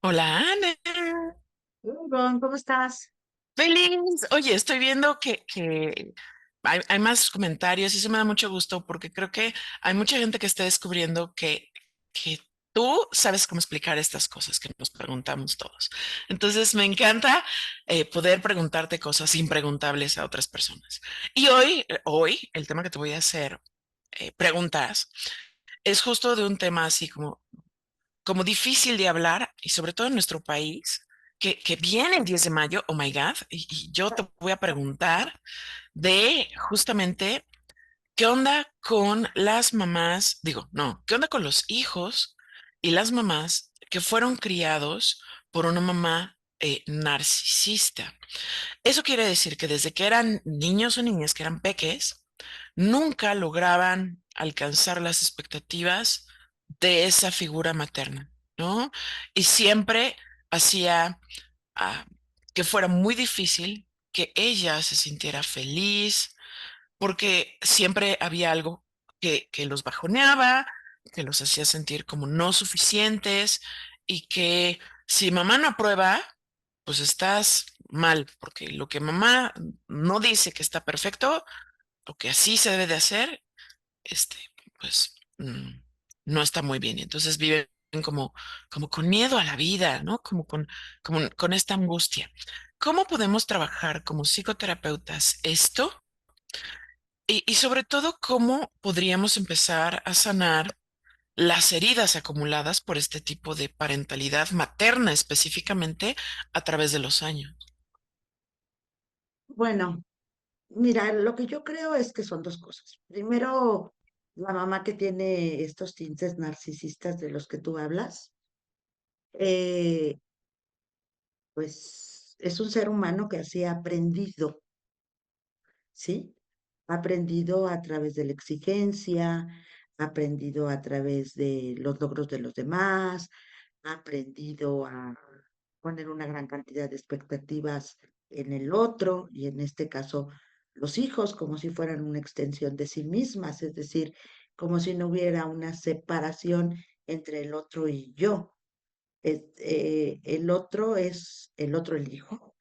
Hola, Ana. Ron, ¿cómo estás? Feliz. Oye, estoy viendo que hay más comentarios y eso me da mucho gusto porque creo que hay mucha gente que está descubriendo que tú sabes cómo explicar estas cosas que nos preguntamos todos. Entonces, me encanta poder preguntarte cosas impreguntables a otras personas. Y hoy, el tema que te voy a hacer preguntas es justo de un tema así como difícil de hablar y sobre todo en nuestro país, que viene el 10 de mayo, oh my God, y yo te voy a preguntar de justamente qué onda con las mamás, digo, no, qué onda con los hijos y las mamás que fueron criados por una mamá narcisista. Eso quiere decir que desde que eran niños o niñas, que eran peques, nunca lograban alcanzar las expectativas de esa figura materna, ¿no? Y siempre hacía ah, que fuera muy difícil que ella se sintiera feliz, porque siempre había algo que los bajoneaba, que los hacía sentir como no suficientes y que si mamá no aprueba, pues estás mal, porque lo que mamá no dice que está perfecto, o que así se debe de hacer, este, pues no está muy bien. Y entonces viven como con miedo a la vida, ¿no? Como con esta angustia. ¿Cómo podemos trabajar como psicoterapeutas esto? Y sobre todo, ¿cómo podríamos empezar a sanar las heridas acumuladas por este tipo de parentalidad materna específicamente a través de los años? Bueno, mira, lo que yo creo es que son dos cosas. Primero, la mamá que tiene estos tintes narcisistas de los que tú hablas, eh, pues es un ser humano que así ha aprendido, ¿sí? Ha aprendido a través de la exigencia, ha aprendido a través de los logros de los demás, ha aprendido a poner una gran cantidad de expectativas en el otro y en este caso los hijos como si fueran una extensión de sí mismas, es decir, como si no hubiera una separación entre el otro y yo. El otro es el otro, el hijo,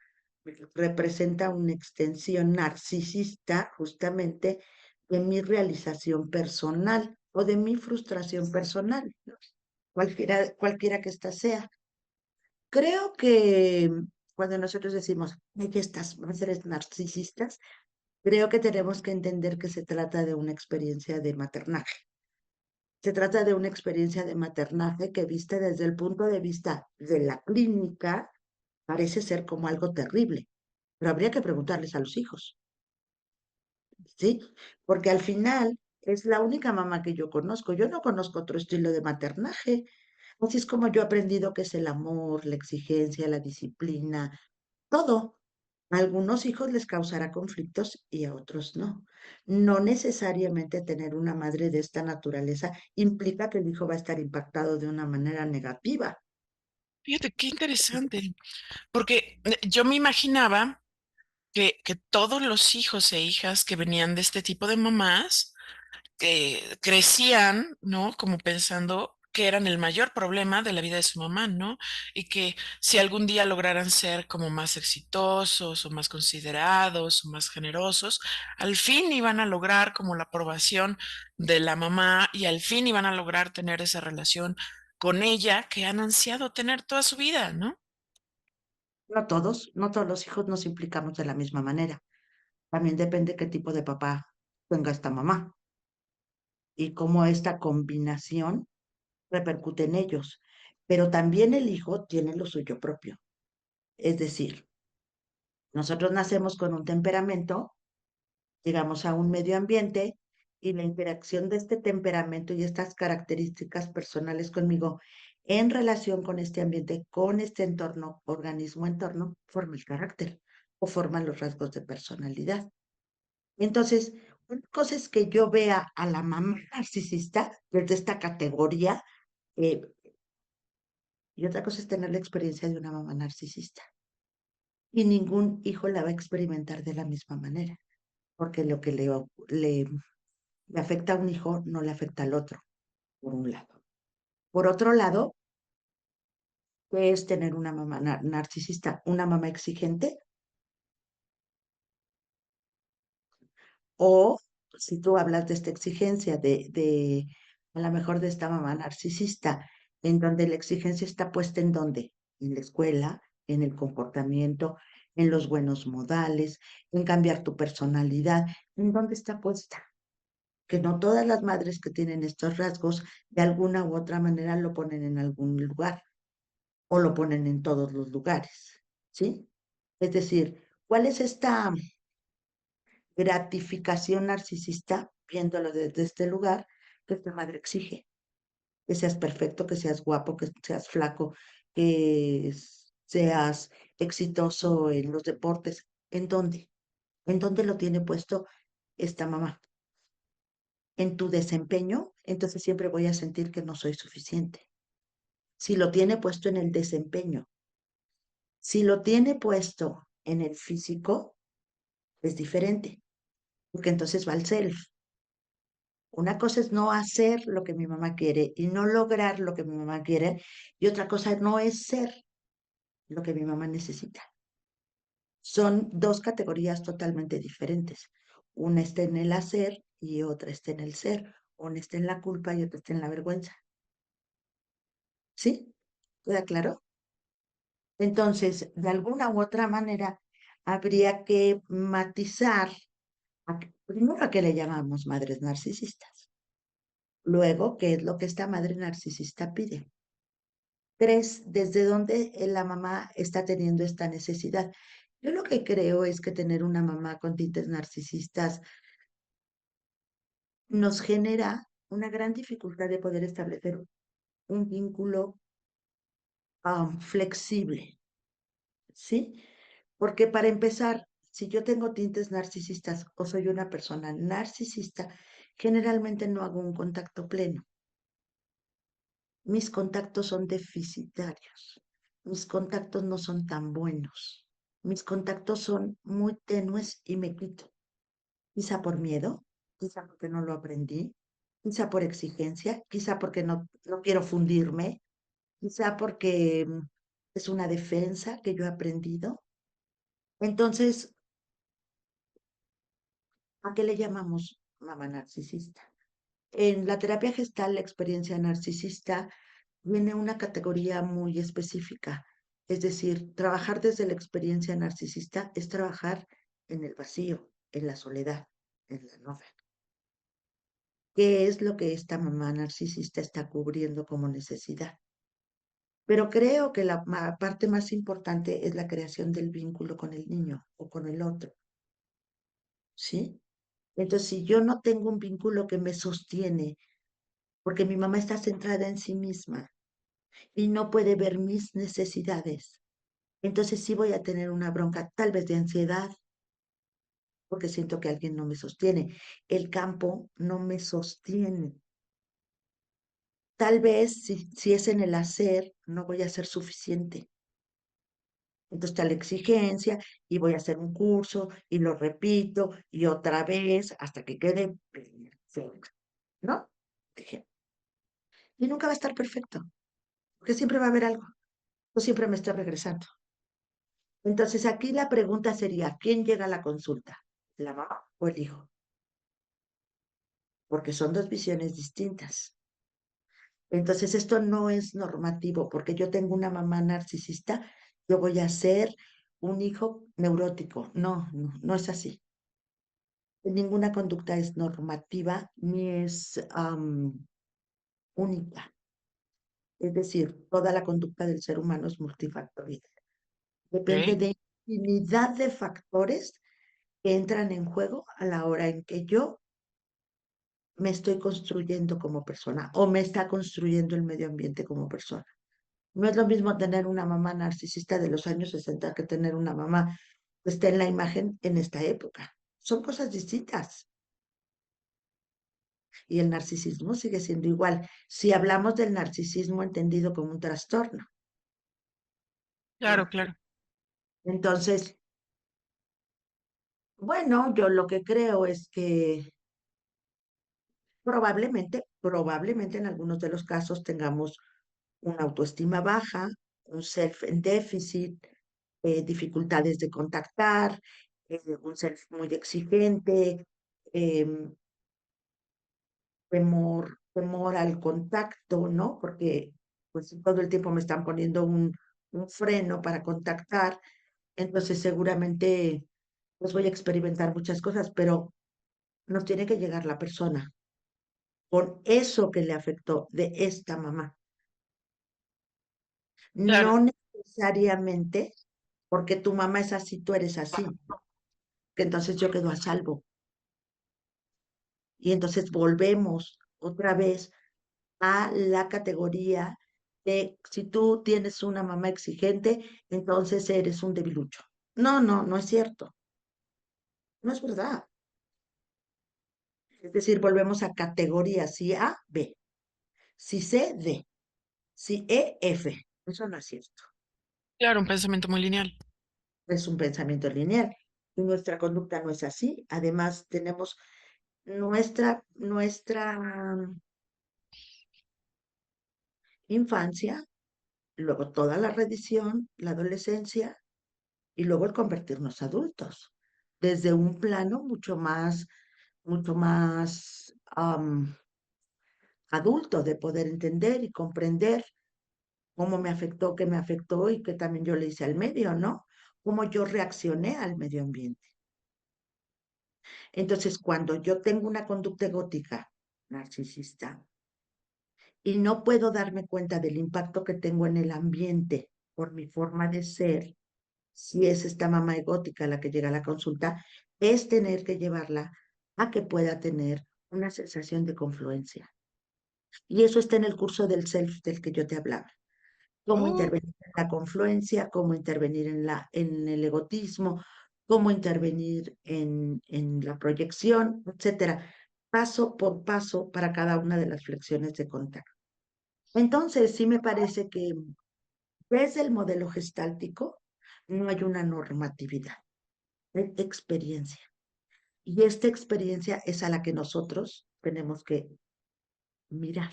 representa una extensión narcisista justamente de mi realización personal o de mi frustración personal, ¿no? Cualquiera que ésta sea. Creo que cuando nosotros decimos, hay que estas seres narcisistas, creo que tenemos que entender que se trata de una experiencia de maternaje. Se trata de una experiencia de maternaje que vista desde el punto de vista de la clínica parece ser como algo terrible, pero habría que preguntarles a los hijos, ¿sí? Porque al final es la única mamá que yo conozco. Yo no conozco otro estilo de maternaje. Así es como yo he aprendido que es el amor, la exigencia, la disciplina, todo. A algunos hijos les causará conflictos y a otros no. No necesariamente tener una madre de esta naturaleza implica que el hijo va a estar impactado de una manera negativa. Fíjate, qué interesante, porque yo me imaginaba que todos los hijos e hijas que venían de este tipo de mamás crecían, ¿no? Como pensando que eran el mayor problema de la vida de su mamá, ¿no? Y que si algún día lograran ser como más exitosos o más considerados o más generosos, al fin iban a lograr como la aprobación de la mamá y al fin iban a lograr tener esa relación con ella que han ansiado tener toda su vida, ¿no? No todos los hijos nos implicamos de la misma manera. También depende qué tipo de papá tenga esta mamá y cómo esta combinación repercute en ellos. Pero también el hijo tiene lo suyo propio. Es decir, nosotros nacemos con un temperamento, llegamos a un medio ambiente y la interacción de este temperamento y estas características personales conmigo en relación con este ambiente, con este entorno, organismo entorno, forma el carácter o forman los rasgos de personalidad. Entonces, una cosa es que yo vea a la mamá narcisista desde esta categoría, eh, y otra cosa es tener la experiencia de una mamá narcisista. Y ningún hijo la va a experimentar de la misma manera, porque lo que le afecta a un hijo no le afecta al otro, por un lado. Por otro lado, ¿Qué es tener una mamá narcisista? Una mamá exigente. O si tú hablas de esta exigencia, de a lo mejor de esta mamá narcisista, en donde la exigencia está puesta en dónde, en la escuela, en el comportamiento, en los buenos modales, en cambiar tu personalidad, ¿en dónde está puesta? Que no todas las madres que tienen estos rasgos, de alguna u otra manera lo ponen en algún lugar o lo ponen en todos los lugares, ¿sí? Es decir, ¿cuál es esta gratificación narcisista, viéndolo desde este lugar, que esta madre exige? Que seas perfecto, que seas guapo, que seas flaco, que seas exitoso en los deportes. ¿En dónde? ¿En dónde lo tiene puesto esta mamá? En tu desempeño, entonces siempre voy a sentir que no soy suficiente. Si lo tiene puesto en el desempeño, si lo tiene puesto en el físico, es diferente, porque entonces va al self. Una cosa es no hacer lo que mi mamá quiere y no lograr lo que mi mamá quiere, y otra cosa no es ser lo que mi mamá necesita. Son dos categorías totalmente diferentes. Una está en el hacer y otra está en el ser. Una está en la culpa y otra está en la vergüenza. ¿Sí? ¿Queda claro? Entonces, de alguna u otra manera, habría que matizar, primero a qué le llamamos madres narcisistas. Luego, ¿qué es lo que esta madre narcisista pide? Tres, ¿desde dónde la mamá está teniendo esta necesidad? Yo lo que creo es que tener una mamá con tintes narcisistas nos genera una gran dificultad de poder establecer un vínculo flexible, ¿sí? Porque para empezar, si yo tengo tintes narcisistas o soy una persona narcisista, generalmente no hago un contacto pleno. Mis contactos son deficitarios. Mis contactos no son tan buenos. Mis contactos son muy tenues y me quito. Quizá por miedo, quizá porque no lo aprendí, quizá por exigencia, quizá porque no quiero fundirme, quizá porque es una defensa que yo he aprendido. Entonces, ¿a qué le llamamos mamá narcisista? En la terapia gestal, la experiencia narcisista viene una categoría muy específica. Es decir, trabajar desde la experiencia narcisista es trabajar en el vacío, en la soledad, en la novela. ¿Qué es lo que esta mamá narcisista está cubriendo como necesidad? Pero creo que la parte más importante es la creación del vínculo con el niño o con el otro, ¿sí? Entonces, si yo no tengo un vínculo que me sostiene, porque mi mamá está centrada en sí misma y no puede ver mis necesidades, entonces sí voy a tener una bronca, tal vez de ansiedad, porque siento que alguien no me sostiene. El campo no me sostiene. Tal vez si es en el hacer, no voy a ser suficiente. Entonces está la exigencia y voy a hacer un curso y lo repito y otra vez hasta que quede perfecto, ¿no? Dije, y nunca va a estar perfecto, porque siempre va a haber algo, o siempre me está regresando. Entonces aquí la pregunta sería, ¿quién llega a la consulta? ¿La mamá o el hijo? Porque son dos visiones distintas. Entonces esto no es normativo, porque yo tengo una mamá narcisista, yo voy a ser un hijo neurótico. No, no, no es así. Ninguna conducta es normativa ni es única. Es decir, toda la conducta del ser humano es multifactorial. Depende Ok. de infinidad de factores que entran en juego a la hora en que yo me estoy construyendo como persona o me está construyendo el medio ambiente como persona. No es lo mismo tener una mamá narcisista de los años 60 que tener una mamá que está en la imagen en esta época. Son cosas distintas. Y el narcisismo sigue siendo igual. Si hablamos del narcisismo entendido como un trastorno, Claro, ¿no? claro. Entonces, bueno, yo lo que creo es que probablemente en algunos de los casos tengamos una autoestima baja, un self en déficit, dificultades de contactar, un self muy exigente, em, temor al contacto, ¿no? Porque pues todo el tiempo me están poniendo un freno para contactar, entonces seguramente pues voy a experimentar muchas cosas, pero nos tiene que llegar la persona con eso que le afectó de esta mamá. Claro, No necesariamente porque tu mamá es así, tú eres así, que entonces yo quedo a salvo. Y entonces volvemos otra vez a la categoría de si tú tienes una mamá exigente, entonces eres un debilucho. No, no, no es cierto. No es verdad. Es decir, volvemos a categorías, si A, B, si C, D, si E, F. Eso no es cierto. claro, un pensamiento muy lineal. Es un pensamiento lineal. Y nuestra conducta no es así. Además, tenemos nuestra infancia, luego toda la redición, la adolescencia y luego el convertirnos adultos, desde un plano mucho más adulto de poder entender y comprender cómo me afectó, qué me afectó y qué también yo le hice al medio, ¿no? Cómo yo reaccioné al medio ambiente. Entonces, cuando yo tengo una conducta egótica, narcisista, y no puedo darme cuenta del impacto que tengo en el ambiente por mi forma de ser, si es esta mamá egótica la que llega a la consulta, es tener que llevarla a que pueda tener una sensación de confluencia. Y eso está en el curso del self del que yo te hablaba. Cómo Uh, intervenir en la confluencia, cómo intervenir en el egotismo, cómo intervenir en la proyección, etcétera. Paso por paso para cada una de las flexiones de contacto. Entonces, sí me parece que desde el modelo gestáltico no hay una normatividad, hay experiencia. Y esta experiencia es a la que nosotros tenemos que mirar.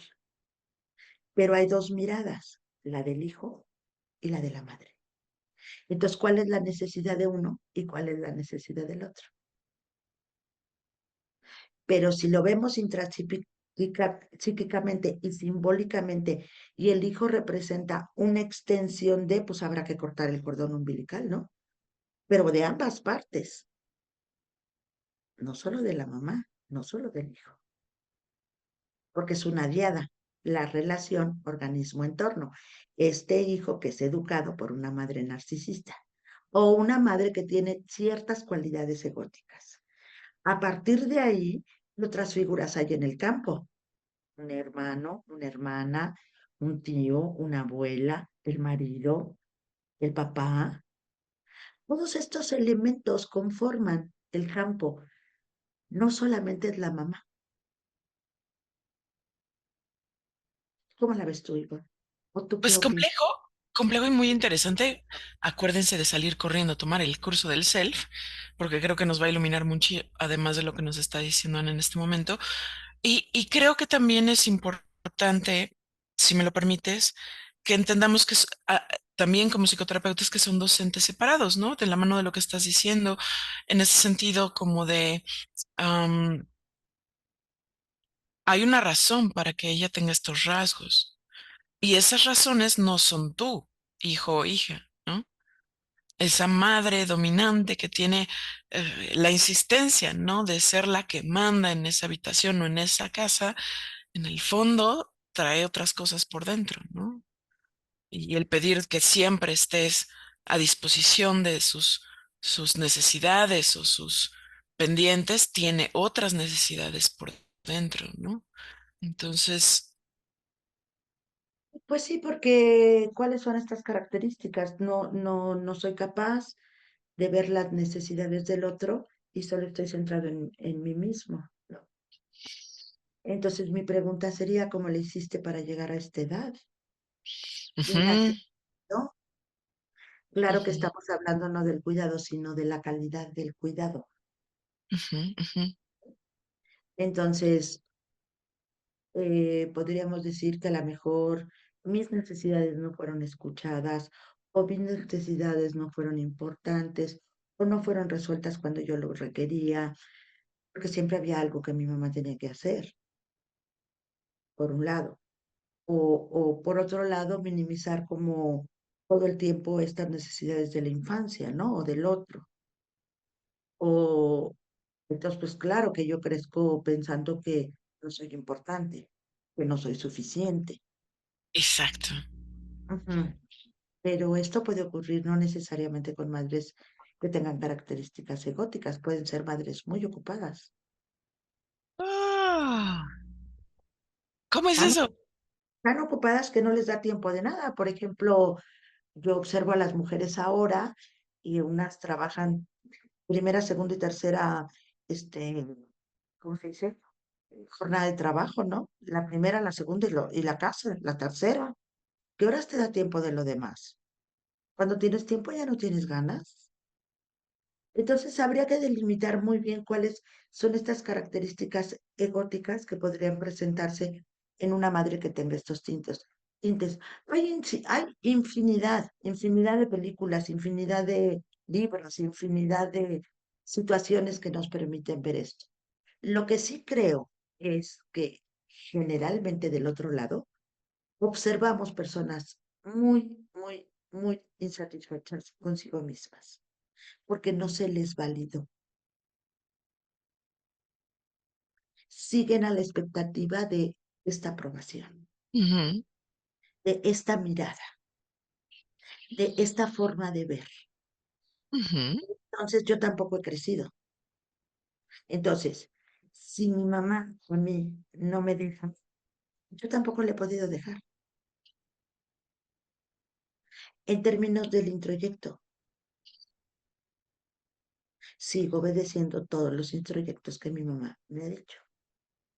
Pero hay dos miradas, la del hijo y la de la madre. Entonces, ¿cuál es la necesidad de uno y cuál es la necesidad del otro? Pero si lo vemos psíquicamente y simbólicamente, y el hijo representa una extensión de, pues habrá que cortar el cordón umbilical, ¿no? Pero de ambas partes, no solo de la mamá, no solo del hijo, porque es una diada, la relación organismo-entorno. Este hijo que es educado por una madre narcisista o una madre que tiene ciertas cualidades egóticas. A partir de ahí, otras figuras hay en el campo. Un hermano, una hermana, un tío, una abuela, el marido, el papá. Todos estos elementos conforman el campo. No solamente es la mamá. ¿Cómo la ves tú, Ivonne? ¿O tú qué Pues opinas? complejo, complejo y muy interesante. Acuérdense de salir corriendo a tomar el curso del self, porque creo que nos va a iluminar mucho, además de lo que nos está diciendo Ana en este momento. Y creo que también es importante, si me lo permites, que entendamos que también como psicoterapeutas que son docentes separados, ¿no? De la mano de lo que estás diciendo, en ese sentido como de, am, hay una razón para que ella tenga estos rasgos. Y esas razones no son tú, hijo o hija, ¿no? Esa madre dominante que tiene la insistencia, ¿no? De ser la que manda en esa habitación o en esa casa, en el fondo trae otras cosas por dentro, ¿no? Y el pedir que siempre estés a disposición de sus necesidades o sus pendientes tiene otras necesidades por dentro, ¿no? Entonces, Pues sí, porque ¿cuáles son estas características? No soy capaz de ver las necesidades del otro y solo estoy centrado en mí mismo, ¿no? Entonces mi pregunta sería, ¿cómo le hiciste para llegar a esta edad? Mira, ujú, ¿no? Claro que ujú, estamos hablando no del cuidado, sino de la calidad del cuidado. ujú, ujú. Entonces, podríamos decir que a lo mejor mis necesidades no fueron escuchadas, o mis necesidades no fueron importantes, o no fueron resueltas cuando yo lo requería, porque siempre había algo que mi mamá tenía que hacer, por un lado. O por otro lado, minimizar como todo el tiempo estas necesidades de la infancia, ¿no? O del otro. O entonces, pues claro que yo crezco pensando que no soy importante, que no soy suficiente. Exacto. Ujú. Pero esto puede ocurrir no necesariamente con madres que tengan características egóticas, pueden ser madres muy ocupadas, Ah, ¿cómo es tan, eso? tan ocupadas que no les da tiempo de nada. Por ejemplo, yo observo a las mujeres ahora y unas trabajan primera, segunda y tercera, este, ¿cómo se dice? Jornada de trabajo, ¿no? La primera, la segunda y la casa, la tercera. ¿Qué horas te da tiempo de lo demás? Cuando tienes tiempo ya no tienes ganas. Entonces habría que delimitar muy bien cuáles son estas características egóticas que podrían presentarse en una madre que tenga estos tintes. Hay infinidad de películas, infinidad de libros, infinidad de situaciones que nos permiten ver esto. Lo que sí creo es que generalmente del otro lado observamos personas muy insatisfechas consigo mismas porque no se les validó. Siguen a la expectativa de esta aprobación, Ujú, de esta mirada, de esta forma de ver. ujú, Entonces yo tampoco he crecido. Entonces, si mi mamá a mí no me deja, yo tampoco le he podido dejar. En términos del introyecto, sigo obedeciendo todos los introyectos que mi mamá me ha dicho.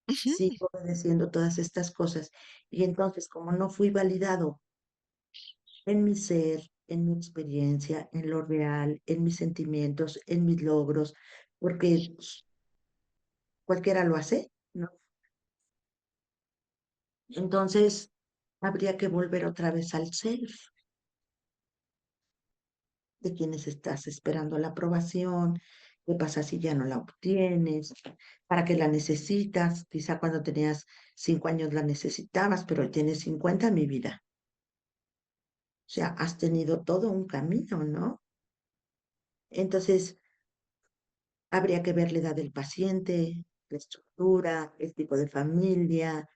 ujú, Sigo obedeciendo todas estas cosas. Y entonces, como no fui validado en mi ser, en mi experiencia, en lo real, en mis sentimientos, en mis logros, porque cualquiera lo hace, ¿no? Entonces, habría que volver otra vez al self, de quienes estás esperando la aprobación, qué pasa si ya no la obtienes, para qué la necesitas, quizá cuando tenías 5 años la necesitabas, pero hoy tienes 50, mi vida. O sea, has tenido todo un camino, ¿no? Entonces, habría que ver la edad del paciente, la estructura, el tipo de familia,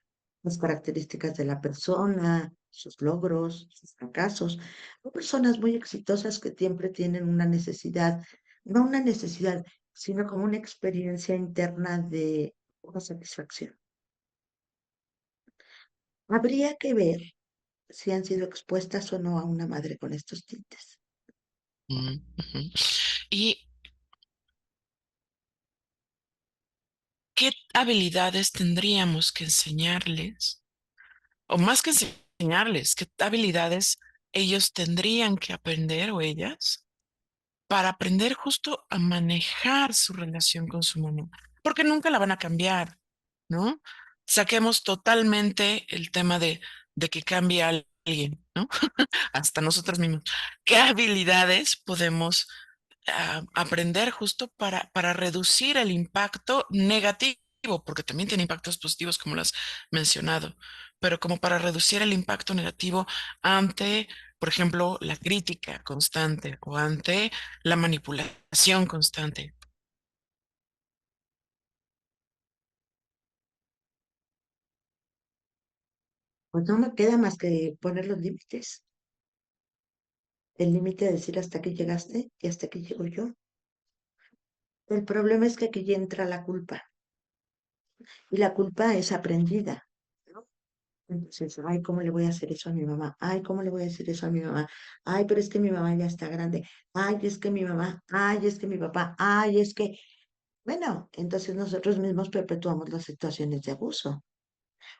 las características de la persona, sus logros, sus fracasos. Hay personas muy exitosas que siempre tienen una necesidad, no una necesidad, sino como una experiencia interna de una satisfacción. Habría que ver si han sido expuestas o no a una madre con estos tintes. ujú, ujú. ¿Y qué habilidades tendríamos que enseñarles? O más que enseñarles, ¿qué habilidades ellos tendrían que aprender o ellas para aprender justo a manejar su relación con su mamá? Porque nunca la van a cambiar, ¿no? Saquemos totalmente el tema de que cambie a alguien, ¿no? Hasta nosotros mismos. ¿Qué habilidades podemos aprender justo para reducir el impacto negativo? Porque también tiene impactos positivos, como lo has mencionado, pero como para reducir el impacto negativo ante, por ejemplo, la crítica constante o ante la manipulación constante. Pues no me queda más que poner los límites. El límite de decir hasta aquí llegaste y hasta aquí llego yo. El problema es que aquí ya entra la culpa y la culpa es aprendida, ¿no? Entonces, ay, ¿cómo le voy a hacer eso a mi mamá? Ay, ¿cómo le voy a decir eso a mi mamá? Ay, pero es que mi mamá ya está grande. Ay, es que mi mamá, ay, es que mi papá, ay, es que, bueno, entonces nosotros mismos perpetuamos las situaciones de abuso.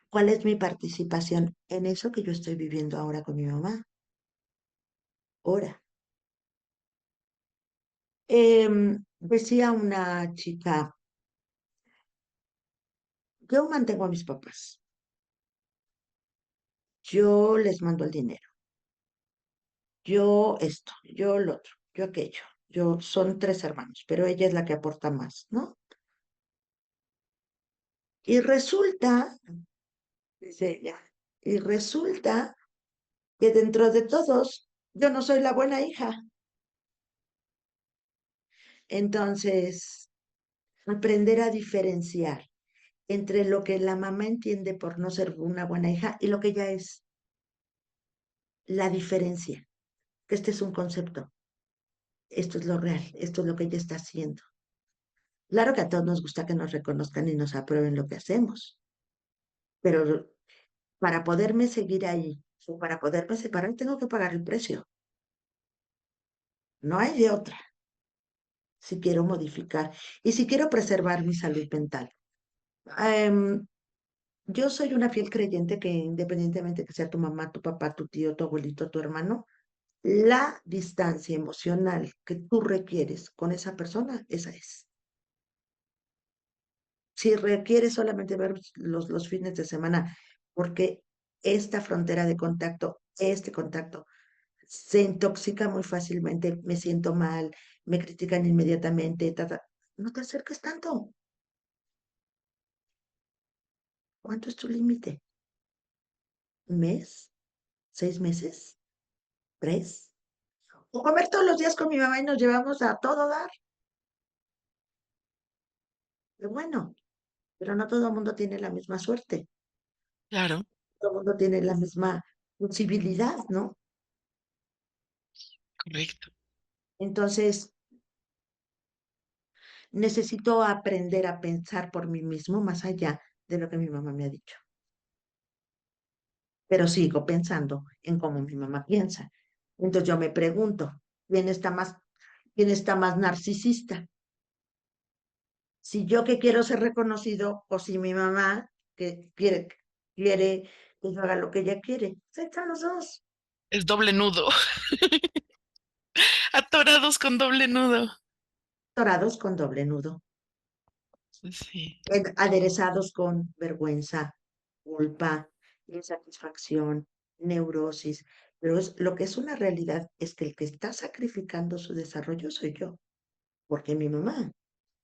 ¿Cuál es mi participación en eso que yo estoy viviendo ahora con mi mamá? Ahora. Decía una chica, yo mantengo a mis papás. yo les mando el dinero, yo esto, yo lo otro, yo aquello. Yo son tres hermanos, pero ella es la que aporta más, ¿no? Y resulta, dice ella, y resulta que dentro de todos yo no soy la buena hija. Entonces, aprender a diferenciar entre lo que la mamá entiende por no ser una buena hija y lo que ella es, la diferencia, que este es un concepto, esto es lo real, esto es lo que ella está haciendo. Claro que a todos nos gusta que nos reconozcan y nos aprueben lo que hacemos, pero para poderme seguir ahí o para poderme separar tengo que pagar el precio, no hay de otra, si quiero modificar y si quiero preservar mi salud mental. Em, yo soy una fiel creyente que independientemente que sea tu mamá, tu papá, tu tío, tu abuelito, tu hermano, la distancia emocional que tú requieres con esa persona, esa es. Si requieres solamente ver los fines de semana, porque esta frontera de contacto, este contacto, se intoxica muy fácilmente, me siento mal, me critican inmediatamente, no te acerques tanto. ¿Cuánto es tu límite? ¿Un mes? ¿6 meses? ¿3? O comer todos los días con mi mamá y nos llevamos a todo dar. Pero bueno, pero no todo el mundo tiene la misma suerte, Claro, todo el mundo tiene la misma posibilidad, ¿no? correcto. Entonces, necesito aprender a pensar por mí mismo más allá de lo que mi mamá me ha dicho. Pero sigo pensando en cómo mi mamá piensa. Entonces yo me pregunto, quién está más narcisista? Si yo que quiero ser reconocido o si mi mamá que quiere que yo haga lo que ella quiere. Pues ahí están los dos, Es doble nudo, atorados con doble nudo. dorados con doble nudo, Sí, aderezados con vergüenza, culpa, insatisfacción, neurosis. Pero lo que es una realidad es que el que está sacrificando su desarrollo soy yo, porque mi mamá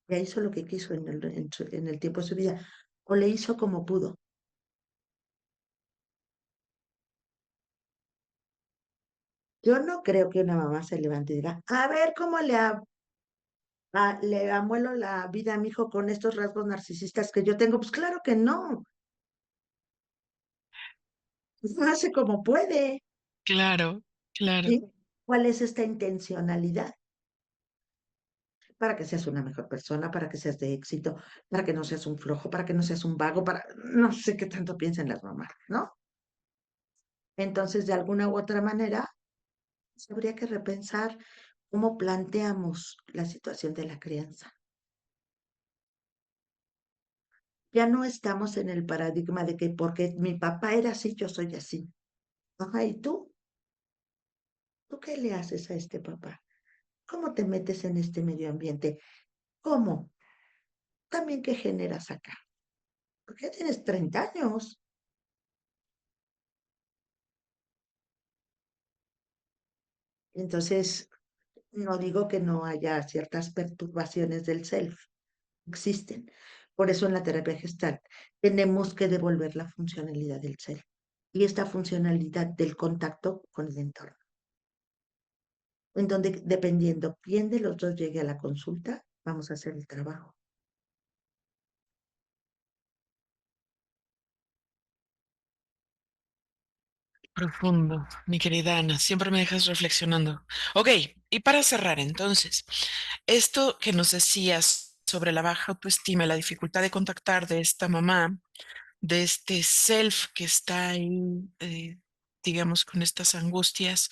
ya hizo lo que quiso en el tiempo de su vida, o le hizo como pudo. Yo no creo que una mamá se levante y diga, a ver cómo le amuelo la vida a mi hijo con estos rasgos narcisistas que yo tengo. Pues claro que no, hace como puede, claro, claro. ¿sí? ¿Cuál es esta intencionalidad? Para que seas una mejor persona, para que seas de éxito, para que no seas un flojo, para que no seas un vago, para no sé qué tanto piensan las mamás, ¿no? Entonces, de alguna u otra manera, habría que repensar cómo planteamos la situación de la crianza. Ya no estamos en el paradigma de que porque mi papá era así, yo soy así. Ajá, ¿y tú? ¿Tú qué le haces a este papá? ¿Cómo te metes en este medio ambiente? ¿Cómo? También qué generas acá. Porque ya tienes 30 años. Entonces, no digo que no haya ciertas perturbaciones del self. Existen. Por eso en la terapia gestal tenemos que devolver la funcionalidad del self y esta funcionalidad del contacto con el entorno, en donde dependiendo quién de los dos llegue a la consulta, vamos a hacer el trabajo. Profundo, mi querida Ana, siempre me dejas reflexionando. Ok, y para cerrar entonces, esto que nos decías sobre la baja autoestima, la dificultad de contactar de esta mamá, de este self que está ahí, digamos, con estas angustias,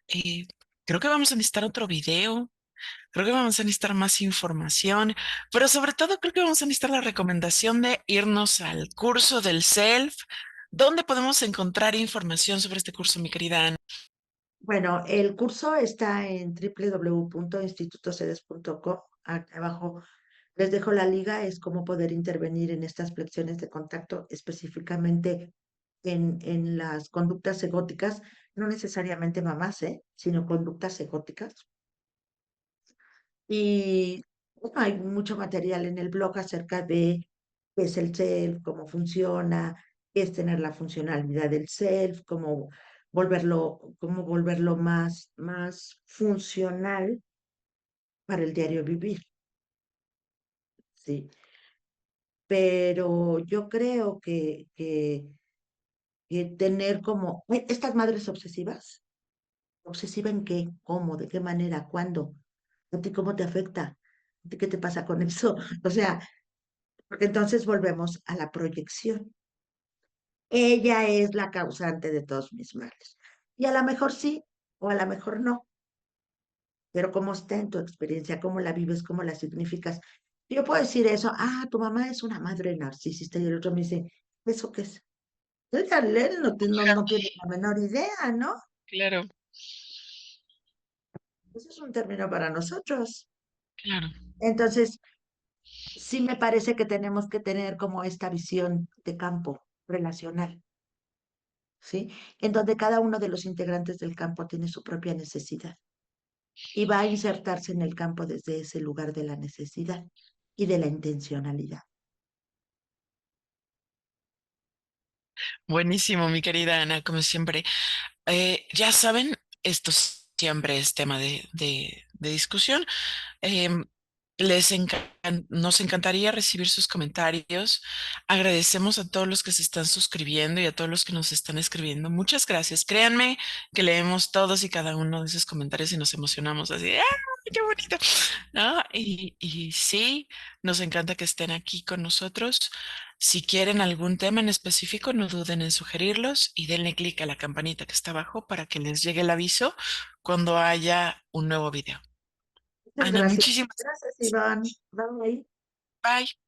eh, creo que vamos a necesitar otro video. Creo que vamos a necesitar más información, pero sobre todo creo que vamos a necesitar la recomendación de irnos al curso del Self. ¿Dónde podemos encontrar información sobre este curso, mi querida Ana? Bueno, el curso está en www.institutocedes.com. Abajo les dejo la liga, es cómo poder intervenir en estas flexiones de contacto específicamente en las conductas egóticas, no necesariamente mamás, ¿eh? Sino conductas egóticas. Y bueno, hay mucho material en el blog acerca de qué es el self, cómo funciona, qué es tener la funcionalidad del self, cómo volverlo más funcional para el diario vivir, ¿sí? Pero yo creo que tener como estas madres obsesivas, ¿obsesiva en qué? ¿Cómo? ¿De qué manera? ¿Cuándo? ¿A ti cómo te afecta? ¿A ti qué te pasa con eso? O sea, porque entonces volvemos a la proyección. Ella es la causante de todos mis males. Y a lo mejor sí, o a lo mejor no, pero cómo está en tu experiencia, cómo la vives, cómo la significas. Yo puedo decir eso, ah, tu mamá es una madre narcisista, y el otro me dice, ¿eso qué es? Él no tiene la menor idea, ¿no? Claro, Eso es un término para nosotros. claro. Entonces, sí me parece que tenemos que tener como esta visión de campo relacional, ¿sí? En donde cada uno de los integrantes del campo tiene su propia necesidad y va a insertarse en el campo desde ese lugar de la necesidad y de la intencionalidad. Buenísimo, mi querida Ana, como siempre. Ya saben, esto siempre es tema de discusión. Em, nos encantaría recibir sus comentarios. Agradecemos a todos los que se están suscribiendo y a todos los que nos están escribiendo. Muchas gracias. Créanme que leemos todos y cada uno de esos comentarios y nos emocionamos así. ¡Ah, qué bonito! ¿No? Y sí, nos encanta que estén aquí con nosotros. Si quieren algún tema en específico, no duden en sugerirlos y denle clic a la campanita que está abajo para que les llegue el aviso cuando haya un nuevo video. Muchas Ana, gracias. muchísimas Gracias, gracias. Iván. Bye. Bye.